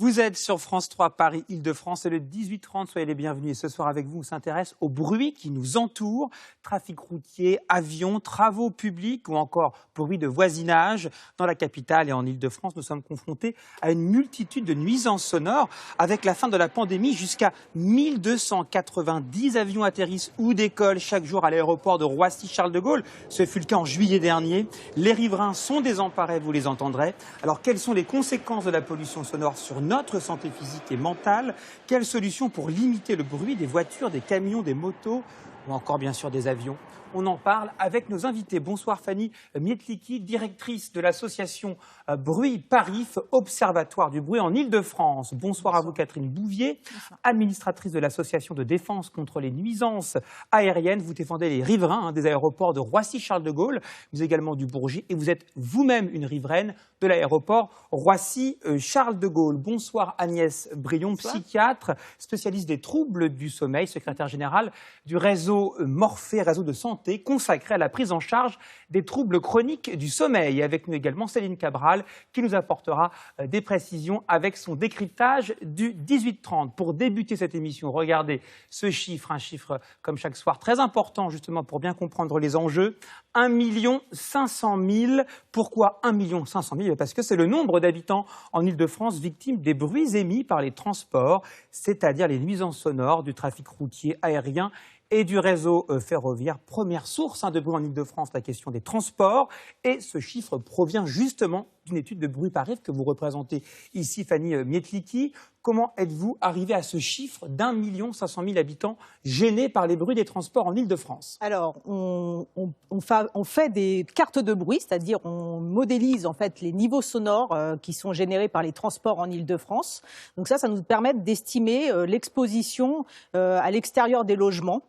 Vous êtes sur France 3 Paris Île-de-France, c'est le 18h30, soyez les bienvenus. Et ce soir avec vous, on s'intéresse au bruit qui nous entoure, trafic routier, avions, travaux publics ou encore bruit de voisinage. Dans la capitale et en Île-de-France, nous sommes confrontés à une multitude de nuisances sonores. Avec la fin de la pandémie, jusqu'à 1290 avions atterrissent ou décollent chaque jour à l'aéroport de Roissy-Charles de Gaulle. Ce fut le cas en juillet dernier. Les riverains sont désemparés, vous les entendrez. Alors, quelles sont les conséquences de la pollution sonore sur notre santé physique et mentale? Quelles solutions pour limiter le bruit des voitures, des camions, des motos ou encore bien sûr des avions? On en parle avec nos invités. Bonsoir Fanny Mietliki, directrice de l'association Bruit Parif, observatoire du bruit en Île-de-France. Bonsoir à vous Catherine Bouvier, administratrice de l'association de défense contre les nuisances aériennes. Vous défendez les riverains des aéroports de Roissy-Charles de Gaulle, mais également du Bourget, et vous êtes vous-même une riveraine de l'aéroport Roissy-Charles de Gaulle. Bonsoir Agnès Brion, psychiatre, spécialiste des troubles du sommeil, secrétaire générale du réseau Morphée, réseau de santé consacré à la prise en charge des troubles chroniques du sommeil. Avec nous également Céline Cabral qui nous apportera des précisions avec son décryptage du 18h30. Pour débuter cette émission, regardez ce chiffre, un chiffre comme chaque soir très important justement pour bien comprendre les enjeux. 1 500 000. Pourquoi 1 500 000? Parce que c'est le nombre d'habitants en Île-de-France victimes des bruits émis par les transports, c'est-à-dire les nuisances sonores du trafic routier, aérien et du réseau ferroviaire. Première source de bruit en Île-de-France, la question des transports. Et ce chiffre provient justement d'une étude de Bruit Parif que vous représentez ici, Fanny Mietliki. Comment êtes-vous arrivé à ce chiffre d'1 500 000 habitants gênés par les bruits des transports en Île-de-France? Alors, on fait des cartes de bruit, c'est-à-dire on modélise en fait les niveaux sonores qui sont générés par les transports en Île-de-France. Donc ça nous permet d'estimer l'exposition à l'extérieur des logements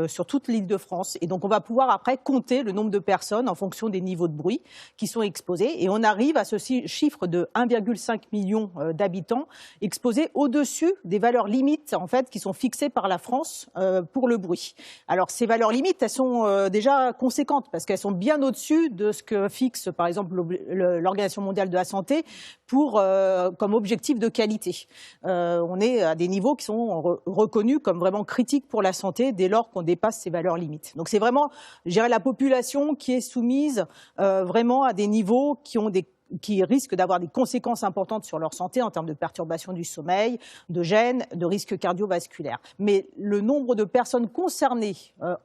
sur toute l'Île-de-France. Et donc on va pouvoir après compter le nombre de personnes en fonction des niveaux de bruit qui sont exposés. Et on arrive à ce chiffre de 1,5 million d'habitants exposés au-dessus des valeurs limites en fait qui sont fixées par la France pour le bruit. Alors ces valeurs limites, elles sont déjà conséquentes parce qu'elles sont bien au-dessus de ce que fixe par exemple l'Organisation mondiale de la santé pour comme objectif de qualité. On est à des niveaux qui sont reconnus comme vraiment critiques pour la santé dès lors qu'on dépasse ces valeurs limites. Donc c'est vraiment, je dirais, la population qui est soumise vraiment à des niveaux qui risquent d'avoir des conséquences importantes sur leur santé en termes de perturbation du sommeil, de gêne, de risques cardiovasculaires. Mais le nombre de personnes concernées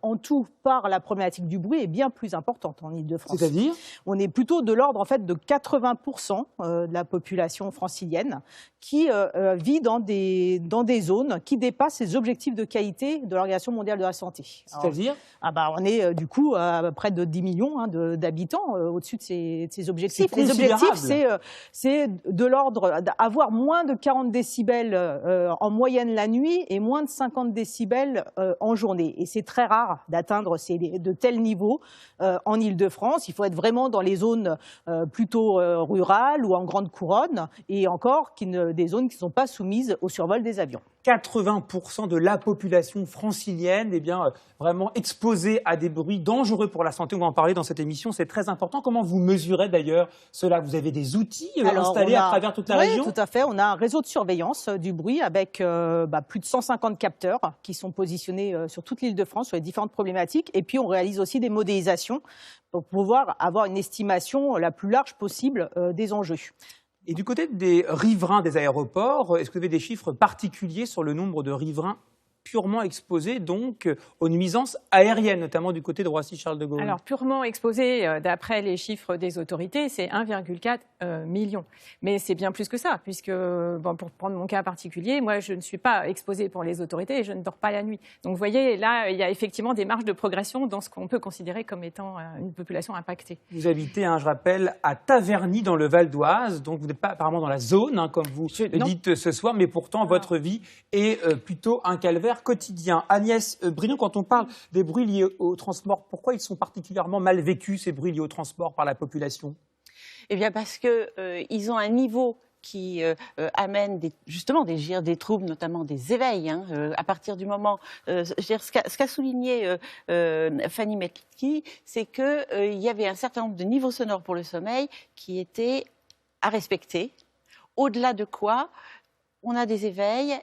en tout par la problématique du bruit est bien plus importante en Île-de-France. C'est-à-dire ? On est plutôt de l'ordre en fait de 80% de la population francilienne qui vit dans des zones qui dépassent les objectifs de qualité de l'Organisation mondiale de la santé. C'est-à-dire ? On est du coup à près de 10 millions d'habitants au-dessus de ces objectifs. Les objectifs, c'est de l'ordre d'avoir moins de 40 décibels en moyenne la nuit et moins de 50 décibels en journée. Et c'est très rare d'atteindre de tels niveaux en Île-de-France. Il faut être vraiment dans les zones plutôt rurales ou en grande couronne et encore des zones qui ne sont pas soumises au survol des avions. 80% de la population francilienne est vraiment exposée à des bruits dangereux pour la santé. On va en parler dans cette émission, c'est très important. Comment vous mesurez d'ailleurs cela? Vous avez des outils installés à travers toute la région? Oui, tout à fait. On a un réseau de surveillance du bruit avec plus de 150 capteurs qui sont positionnés sur toute l'Île-de-France sur les différentes problématiques. Et puis on réalise aussi des modélisations pour pouvoir avoir une estimation la plus large possible des enjeux. Et du côté des riverains des aéroports, est-ce que vous avez des chiffres particuliers sur le nombre de riverains purement exposés donc aux nuisances aériennes, notamment du côté de Roissy-Charles de Gaulle? Alors purement exposés, d'après les chiffres des autorités, c'est 1,4 million. Mais c'est bien plus que ça, puisque pour prendre mon cas particulier, moi je ne suis pas exposée pour les autorités et je ne dors pas la nuit. Donc vous voyez, là il y a effectivement des marges de progression dans ce qu'on peut considérer comme étant une population impactée. Vous habitez, je rappelle, à Taverny dans le Val d'Oise, donc vous n'êtes pas apparemment dans la zone, comme vous le dites ce soir, mais pourtant votre vie est plutôt un calvaire quotidien. Agnès Brion, quand on parle des bruits liés au transport, pourquoi ils sont particulièrement mal vécus, ces bruits liés au transport, par la population? Eh bien parce qu'ils ont un niveau qui amène justement des troubles, notamment des éveils. À partir du moment, ce qu'a souligné Fanny Mietliki, c'est qu'il y avait un certain nombre de niveaux sonores pour le sommeil qui étaient à respecter. Au-delà de quoi, on a des éveils,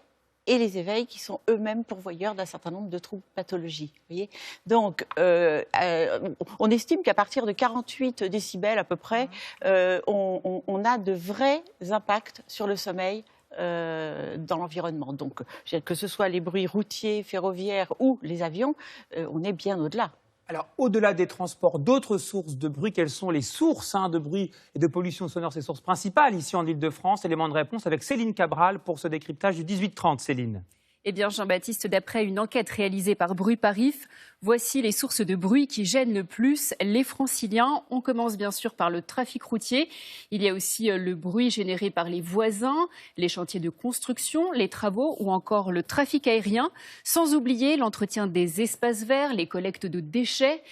et les éveils qui sont eux-mêmes pourvoyeurs d'un certain nombre de troubles pathologiques. Voyez, donc, on estime qu'à partir de 48 décibels à peu près, on a de vrais impacts sur le sommeil dans l'environnement. Donc, que ce soit les bruits routiers, ferroviaires ou les avions, on est bien au-delà. Alors, au-delà des transports, d'autres sources de bruit, quelles sont les sources de bruit et de pollution sonore, ces sources principales ici en Ile-de-France? Élément de réponse avec Céline Cabral pour ce décryptage du 18-30. Céline. Eh bien, Jean-Baptiste, d'après une enquête réalisée par Bruit Parif, voici les sources de bruit qui gênent le plus les Franciliens. On commence bien sûr par le trafic routier. Il y a aussi le bruit généré par les voisins, les chantiers de construction, les travaux ou encore le trafic aérien. Sans oublier l'entretien des espaces verts, les collectes de déchets,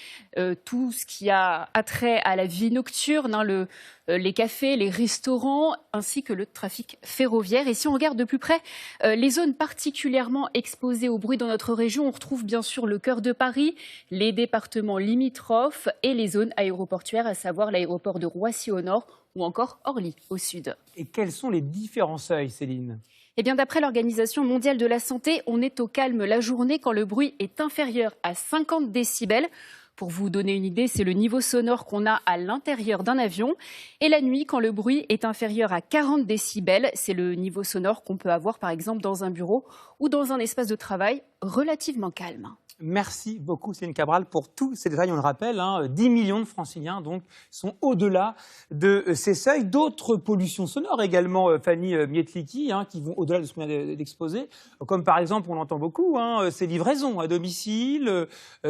tout ce qui a attrait à la vie nocturne, les cafés, les restaurants, ainsi que le trafic ferroviaire. Et si on regarde de plus près les zones particulièrement exposées au bruit dans notre région, on retrouve bien sûr le cœur de Paris, les départements limitrophes et les zones aéroportuaires, à savoir l'aéroport de Roissy au nord ou encore Orly au sud. Et quels sont les différents seuils, Céline? Eh bien, d'après l'Organisation mondiale de la santé, on est au calme la journée quand le bruit est inférieur à 50 décibels. Pour vous donner une idée, c'est le niveau sonore qu'on a à l'intérieur d'un avion. Et la nuit, quand le bruit est inférieur à 40 décibels, c'est le niveau sonore qu'on peut avoir, par exemple, dans un bureau ou dans un espace de travail relativement calme. Merci beaucoup Céline Cabral pour tous ces détails. On le rappelle, 10 millions de Franciliens donc, sont au-delà de ces seuils. D'autres pollutions sonores également, Fanny Mietliki, qui vont au-delà de ce qu'on vient d'exposer, comme par exemple, on l'entend beaucoup, ces livraisons à domicile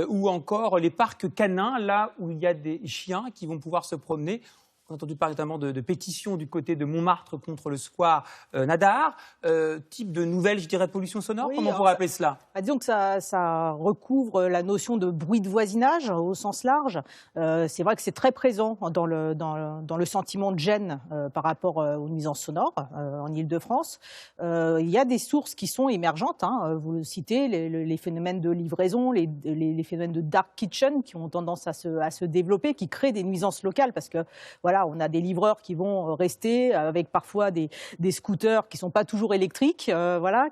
ou encore les parcs canins, là où il y a des chiens qui vont pouvoir se promener. On a entendu parler notamment de pétitions du côté de Montmartre contre le square Nadar. Type de nouvelle, je dirais, pollution sonore, Oui, comment on pourrait appeler cela? Disons que ça recouvre la notion de bruit de voisinage au sens large. C'est vrai que c'est très présent dans le sentiment de gêne par rapport aux nuisances sonores en Ile-de-France. Il y a des sources qui sont émergentes. Vous le citez, les phénomènes de livraison, les phénomènes de dark kitchen qui ont tendance à se développer, qui créent des nuisances locales parce que voilà, on a des livreurs qui vont rester avec parfois des scooters qui ne sont pas toujours électriques,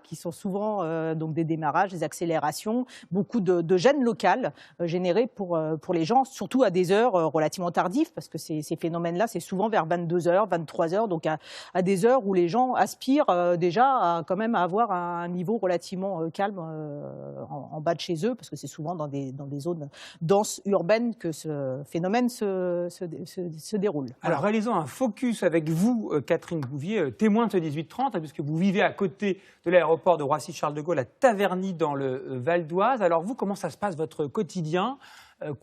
qui sont souvent donc des démarrages, des accélérations, beaucoup de gêne locale générée pour les gens, surtout à des heures relativement tardives, parce que ces phénomènes-là, c'est souvent vers 22h, 23h, donc à des heures où les gens aspirent déjà quand même à avoir un niveau relativement calme en bas de chez eux, parce que c'est souvent dans des zones denses urbaines que ce phénomène se déroule. Alors, réalisons un focus avec vous, Catherine Bouvier, témoin de ce 18-30, puisque vous vivez à côté de l'aéroport de Roissy-Charles de Gaulle, à Taverny, dans le Val d'Oise. Alors, vous, comment ça se passe, votre quotidien?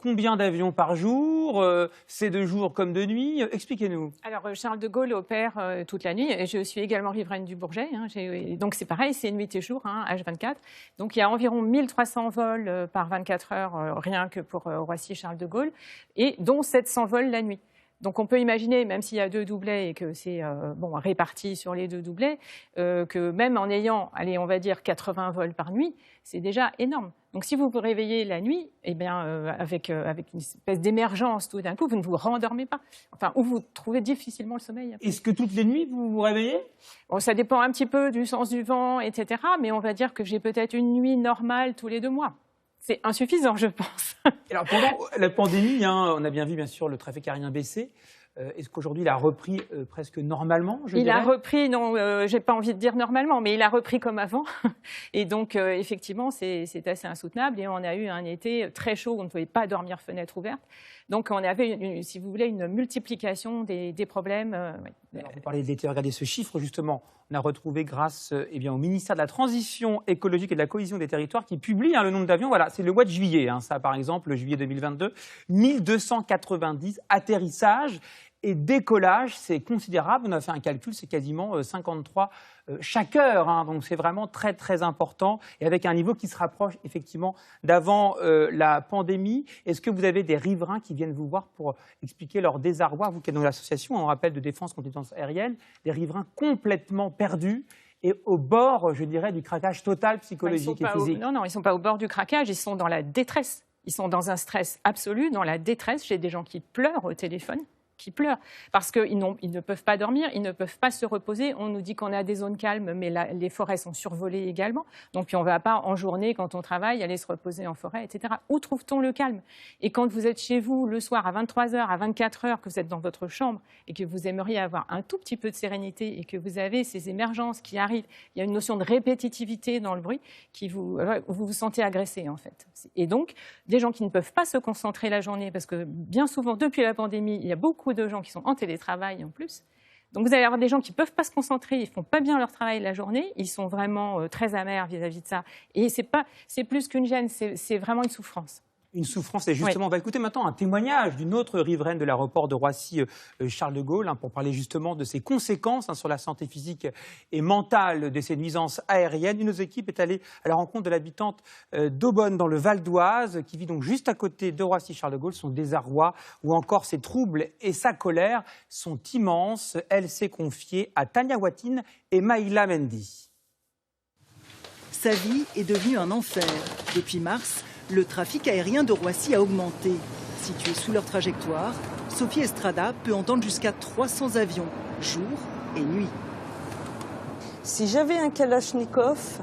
Combien d'avions par jour? C'est de jour comme de nuit? Expliquez-nous. Alors, Charles de Gaulle opère toute la nuit. Je suis également riveraine du Bourget. Donc, c'est pareil, c'est nuit et jour, H24. Donc, il y a environ 1300 vols par 24 heures, rien que pour Roissy-Charles de Gaulle, et dont 700 vols la nuit. Donc on peut imaginer, même s'il y a 2 doublets et que c'est réparti sur les 2 doublets, que même en ayant, allez, on va dire 80 vols par nuit, c'est déjà énorme. Donc si vous vous réveillez la nuit, eh bien, avec une espèce d'émergence tout d'un coup, vous ne vous rendormez pas. Enfin, ou vous trouvez difficilement le sommeil. Est-ce que toutes les nuits, vous vous réveillez? Bon, ça dépend un petit peu du sens du vent, etc. Mais on va dire que j'ai peut-être une nuit normale tous les 2 mois. C'est insuffisant, je pense. Alors, pendant la pandémie, on a bien vu, bien sûr, le trafic aérien baisser. Est-ce qu'aujourd'hui, il a repris presque normalement, je dirais ? Il a repris, non, j'ai pas envie de dire normalement, mais il a repris comme avant. Et donc, effectivement, c'est assez insoutenable. Et on a eu un été très chaud où on ne pouvait pas dormir fenêtre ouverte. Donc, on avait, si vous voulez, une multiplication des problèmes. Alors, vous parlez de l'été, regardez ce chiffre, justement. On a retrouvé grâce au ministère de la Transition écologique et de la cohésion des territoires qui publie le nombre d'avions. Voilà, c'est le mois de juillet, ça, par exemple, le juillet 2022. 1290 atterrissages. Et décollage, c'est considérable. On a fait un calcul, c'est quasiment 53 chaque heure. Donc c'est vraiment très, très important. Et avec un niveau qui se rapproche effectivement d'avant la pandémie. Est-ce que vous avez des riverains qui viennent vous voir pour expliquer leur désarroi? Vous qui êtes dans l'association, on rappelle, de défense contre les violences aériennes, des riverains complètement perdus et au bord, je dirais, du craquage total psychologique et physique. Non, ils ne sont pas au bord du craquage, ils sont dans la détresse. Ils sont dans un stress absolu, dans la détresse. J'ai des gens qui pleurent au téléphone. qui pleurent parce qu'ils ne peuvent pas dormir, ils ne peuvent pas se reposer. On nous dit qu'on est à des zones calmes, mais les forêts sont survolées également. Donc on ne va pas en journée, quand on travaille, aller se reposer en forêt, etc. Où trouve-t-on le calme? Et quand vous êtes chez vous le soir à 23h, à 24h, que vous êtes dans votre chambre et que vous aimeriez avoir un tout petit peu de sérénité et que vous avez ces émergences qui arrivent, il y a une notion de répétitivité dans le bruit qui vous vous sentez agressé en fait. Et donc, des gens qui ne peuvent pas se concentrer la journée, parce que bien souvent, depuis la pandémie, il y a beaucoup de gens qui sont en télétravail en plus. Donc vous allez avoir des gens qui ne peuvent pas se concentrer, ils ne font pas bien leur travail la journée, ils sont vraiment très amers vis-à-vis de ça. Et c'est plus qu'une gêne, c'est vraiment une souffrance. Une souffrance, et justement, on va écouter maintenant un témoignage d'une autre riveraine de l'aéroport de Roissy, Charles de Gaulle, pour parler justement de ses conséquences sur la santé physique et mentale de ces nuisances aériennes. Une de nos équipes est allée à la rencontre de l'habitante d'Aubonne, dans le Val d'Oise, qui vit donc juste à côté de Roissy-Charles de Gaulle. Son désarroi ou encore ses troubles et sa colère sont immenses. Elle s'est confiée à Tania Watine et Maïla Mendy. Sa vie est devenue un enfer. Depuis mars, le trafic aérien de Roissy a augmenté. Située sous leur trajectoire, Sophie Estrada peut entendre jusqu'à 300 avions, jour et nuit. Si j'avais un Kalachnikov,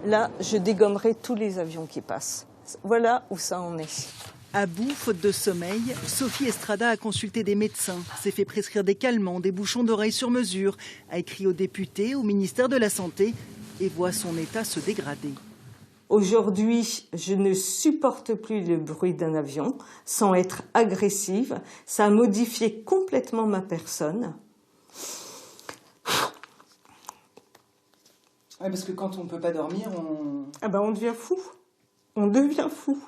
là, je dégommerais tous les avions qui passent. Voilà où ça en est. À bout, faute de sommeil, Sophie Estrada a consulté des médecins, s'est fait prescrire des calmants, des bouchons d'oreilles sur mesure, a écrit aux députés, au ministère de la Santé et voit son état se dégrader. Aujourd'hui, je ne supporte plus le bruit d'un avion sans être agressive. Ça a modifié complètement ma personne. Ouais, parce que quand on ne peut pas dormir, on devient fou. On devient fou.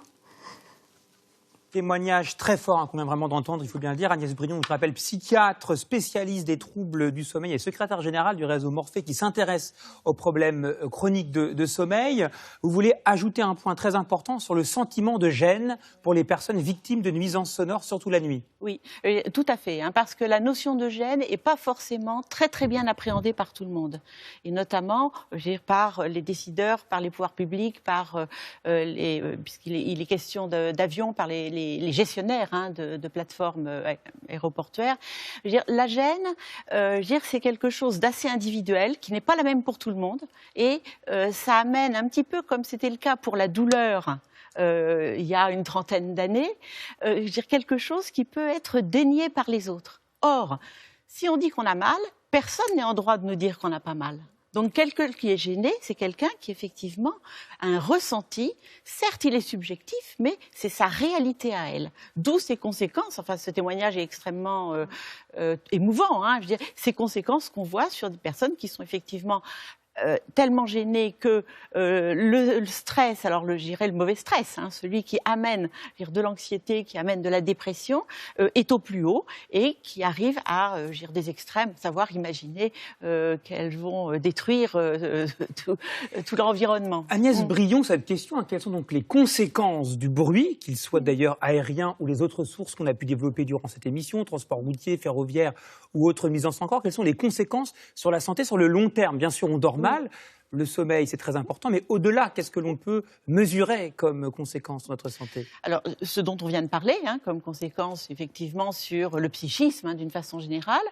Témoignage très fort qu'on vient vraiment d'entendre, il faut bien le dire. Agnès Brion, je rappelle, psychiatre, spécialiste des troubles du sommeil et secrétaire générale du réseau Morphée qui s'intéresse aux problèmes chroniques de sommeil. Vous voulez ajouter un point très important sur le sentiment de gêne pour les personnes victimes de nuisances sonores, surtout la nuit. Oui, tout à fait, parce que la notion de gêne n'est pas forcément très bien appréhendée par tout le monde. Et notamment par les décideurs, par les pouvoirs publics, puisqu'il est question d'avions, par les gestionnaires de plateformes aéroportuaires. La gêne, c'est quelque chose d'assez individuel, qui n'est pas la même pour tout le monde. Et ça amène un petit peu, comme c'était le cas pour la douleur, il y a une trentaine d'années, quelque chose qui peut être dénié par les autres. Or, si on dit qu'on a mal, personne n'est en droit de nous dire qu'on n'a pas mal. Donc quelqu'un qui est gêné, c'est quelqu'un qui effectivement a un ressenti. Certes, il est subjectif, mais c'est sa réalité à elle. D'où ses conséquences. Enfin, ce témoignage est extrêmement émouvant. Ces conséquences qu'on voit sur des personnes qui sont effectivement tellement gêné que le stress, alors je dirais le mauvais stress, celui qui amène de l'anxiété, qui amène de la dépression, est au plus haut et qui arrive à des extrêmes, savoir imaginer qu'elles vont détruire tout l'environnement. Agnès Brion, cette question, quelles sont donc les conséquences du bruit, qu'il soit d'ailleurs aérien ou les autres sources qu'on a pu développer durant cette émission, transport routier, ferroviaire ou autres nuisances encore, quelles sont les conséquences sur la santé sur le long terme? Bien sûr, on dort mal, le sommeil c'est très important, mais au-delà, qu'est-ce que l'on peut mesurer comme conséquence sur notre santé? Alors, ce dont on vient de parler, comme conséquence effectivement sur le psychisme d'une façon générale,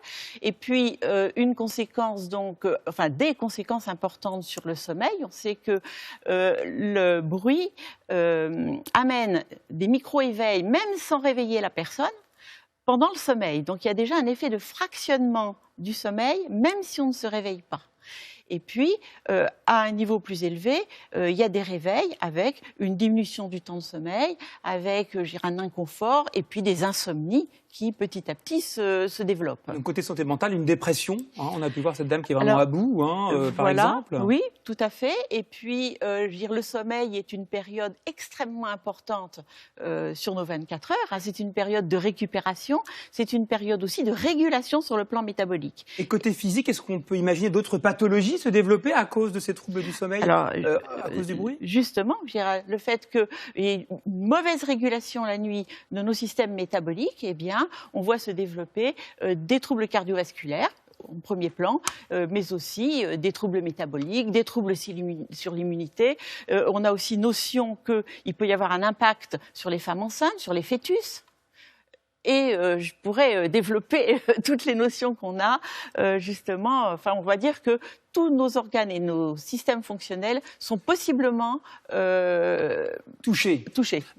et puis une conséquence donc, des conséquences importantes sur le sommeil. On sait que le bruit amène des micro-éveils, même sans réveiller la personne, pendant le sommeil. Donc il y a déjà un effet de fractionnement du sommeil, même si on ne se réveille pas. Et puis, à un niveau plus élevé, il y a des réveils avec une diminution du temps de sommeil, avec un inconfort et puis des insomnies qui, petit à petit, se développent. Donc, côté santé mentale, une dépression. On a pu voir cette dame qui est vraiment à bout, par exemple. Oui, tout à fait. Et puis, le sommeil est une période extrêmement importante sur nos 24 heures. C'est une période de récupération. C'est une période aussi de régulation sur le plan métabolique. Et côté physique, est-ce qu'on peut imaginer d'autres pathologies se développer à cause de ces troubles du sommeil, à cause du bruit? Justement, le fait qu'il y ait une mauvaise régulation la nuit de nos systèmes métaboliques, eh bien, on voit se développer des troubles cardiovasculaires, en premier plan, mais aussi des troubles métaboliques, des troubles sur l'immunité. On a aussi notion qu'il peut y avoir un impact sur les femmes enceintes, sur les fœtus. et je pourrais développer toutes les notions qu'on a, justement. Enfin, on va dire que tous nos organes et nos systèmes fonctionnels sont possiblement touchés.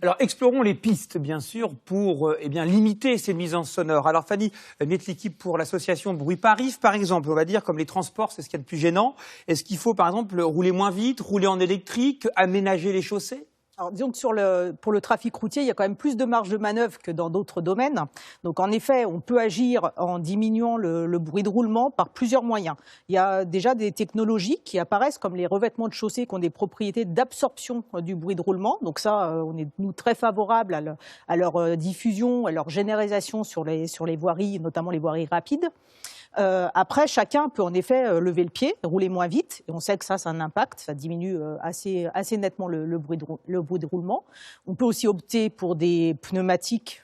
Alors, explorons les pistes, bien sûr, pour limiter ces nuisances sonores. Alors, Fanny Metliki, pour l'association Bruit Paris, par exemple, on va dire, comme les transports, c'est ce qu'il y a de plus gênant. Est-ce qu'il faut, par exemple, rouler moins vite, rouler en électrique, aménager les chaussées ? Alors, disons que pour le trafic routier, il y a quand même plus de marge de manœuvre que dans d'autres domaines. Donc, en effet, on peut agir en diminuant le bruit de roulement par plusieurs moyens. Il y a déjà des technologies qui apparaissent, comme les revêtements de chaussée, qui ont des propriétés d'absorption du bruit de roulement. Donc ça, on est, nous, très favorables à leur diffusion, à leur généralisation sur les voiries, notamment les voiries rapides. Après, chacun peut en effet lever le pied, rouler moins vite, et on sait que ça a un impact, ça diminue assez nettement le bruit de roulement. On peut aussi opter pour des pneumatiques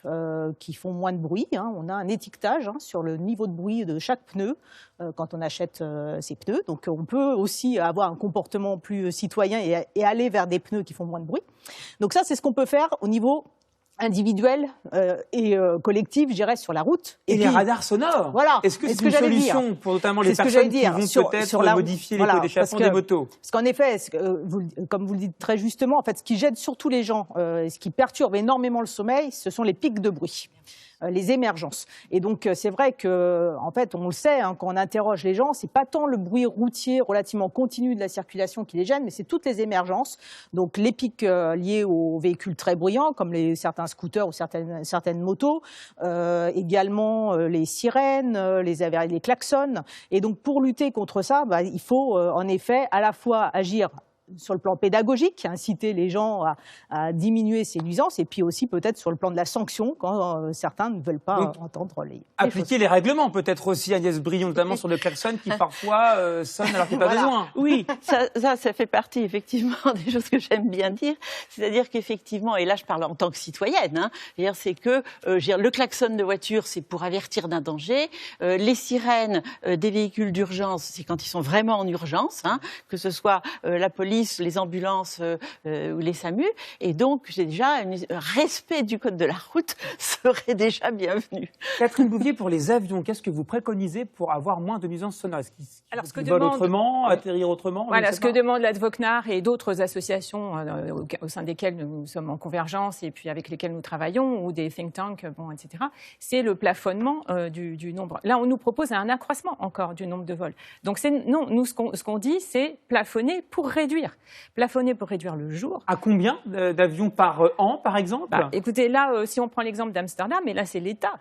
qui font moins de bruit. On a un étiquetage sur le niveau de bruit de chaque pneu quand on achète ces pneus. Donc on peut aussi avoir un comportement plus citoyen et aller vers des pneus qui font moins de bruit. Donc ça, c'est ce qu'on peut faire au niveau individuel et collectif, je dirais, sur la route. Et les radars sonores. Voilà. Est-ce que c'est une solution pour notamment les personnes qui vont peut-être modifier les pots d'échappement des motos ? Parce qu'en effet, comme vous le dites très justement, en fait, ce qui gêne surtout les gens, ce qui perturbe énormément le sommeil, ce sont les pics de bruit. Les émergences. Et donc, c'est vrai que, en fait, on le sait, quand on interroge les gens, c'est pas tant le bruit routier relativement continu de la circulation qui les gêne, mais c'est toutes les émergences. Donc, les pics liés aux véhicules très bruyants, comme certains scooters ou certaines motos, également les sirènes, les klaxons. Et donc, pour lutter contre ça, il faut, en effet, à la fois agir sur le plan pédagogique, inciter les gens à diminuer ces nuisances, et puis aussi peut-être sur le plan de la sanction, quand certains ne veulent pas entendre les appliquer les règlements, peut-être aussi, Agnès Brion, notamment sur le klaxon qui parfois sonne alors qu'il n'y a pas besoin. Oui, ça fait partie effectivement des choses que j'aime bien dire. C'est-à-dire qu'effectivement, et là je parle en tant que citoyenne, c'est que le klaxon de voiture, c'est pour avertir d'un danger. Les sirènes des véhicules d'urgence, c'est quand ils sont vraiment en urgence, que ce soit la police, les ambulances ou les SAMU. Et donc, j'ai déjà un respect du code de la route serait déjà bienvenu. Catherine Bouvier, pour les avions, qu'est-ce que vous préconisez pour avoir moins de nuisances sonores ? Est-ce qu'ils volent autrement, atterrir autrement ? Voilà, ce que demande l'Advocnar et d'autres associations au sein desquelles nous sommes en convergence et puis avec lesquelles nous travaillons, ou des think tanks, etc., c'est le plafonnement du nombre. Là, on nous propose un accroissement encore du nombre de vols. Donc, nous, ce qu'on dit, c'est plafonner pour réduire. Plafonner pour réduire le jour. À combien d'avions par an, par exemple ? Écoutez, là, si on prend l'exemple d'Amsterdam, et là, c'est l'État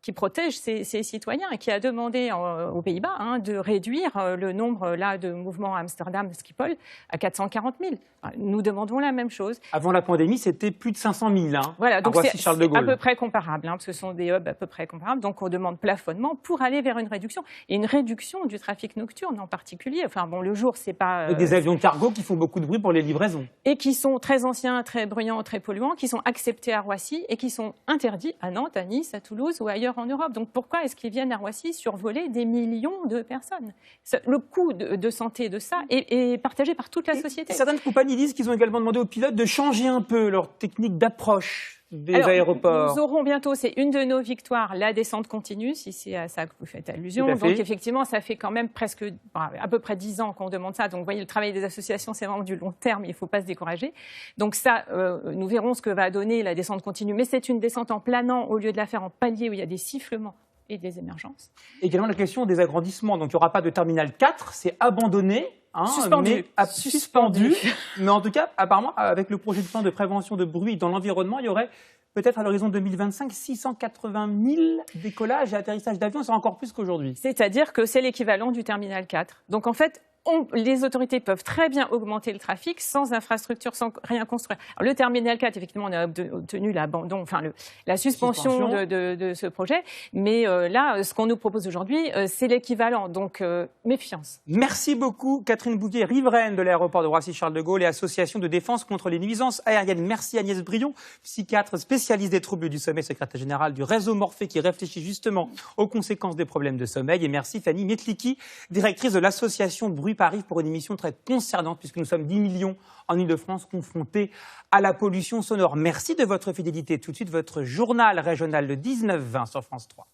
qui protège ses citoyens et qui a demandé aux Pays-Bas de réduire le nombre de mouvements à Amsterdam, Schiphol, à 440 000. Nous demandons la même chose. Avant la pandémie, c'était plus de 500 000 voilà, donc c'est à peu près comparable, parce que ce sont des hubs à peu près comparables. Donc on demande plafonnement pour aller vers une réduction. Et une réduction du trafic nocturne en particulier. Enfin bon, le jour, c'est pas... Avec des avions cargo qui font beaucoup de bruit pour les livraisons. Et qui sont très anciens, très bruyants, très polluants, qui sont acceptés à Roissy et qui sont interdits à Nantes, à Nice, à Toulouse ou ailleurs en Europe. Donc pourquoi est-ce qu'ils viennent à Roissy survoler des millions de personnes ? Le coût de santé de ça est partagé par toute la société. Certaines compagnies disent qu'ils ont également demandé aux pilotes de changer un peu leur technique d'approche des aéroports. Nous aurons bientôt, c'est une de nos victoires, la descente continue, si c'est à ça que vous faites allusion. Donc effectivement, ça fait quand même à peu près 10 ans qu'on demande ça. Donc vous voyez, le travail des associations, c'est vraiment du long terme, il ne faut pas se décourager. Donc ça, nous verrons ce que va donner la descente continue. Mais c'est une descente en planant au lieu de la faire en palier où il y a des sifflements et des émergences. Également la question des agrandissements. Donc il n'y aura pas de terminal 4, c'est abandonné. Suspendu. Mais en tout cas, apparemment, avec le projet de plan de prévention de bruit dans l'environnement, il y aurait peut-être à l'horizon 2025 680 000 décollages et atterrissages d'avions. C'est encore plus qu'aujourd'hui. C'est-à-dire que c'est l'équivalent du terminal 4. Donc en fait, les autorités peuvent très bien augmenter le trafic sans infrastructure, sans rien construire. Alors, le terminal 4, effectivement, on a obtenu l'abandon, la suspension de ce projet. Mais là, ce qu'on nous propose aujourd'hui, c'est l'équivalent. Donc, méfiance. Merci beaucoup, Catherine Bouvier, riveraine de l'aéroport de Roissy-Charles de Gaulle et association de défense contre les nuisances aériennes. Merci Agnès Brion, psychiatre spécialiste des troubles du sommeil, secrétaire générale du réseau Morphée qui réfléchit justement aux conséquences des problèmes de sommeil. Et merci Fanny Metliki, directrice de l'association Bruit Paris pour une émission très concernante puisque nous sommes 10 millions en Ile-de-France confrontés à la pollution sonore. Merci de votre fidélité. Tout de suite, votre journal régional de 19h20 sur France 3.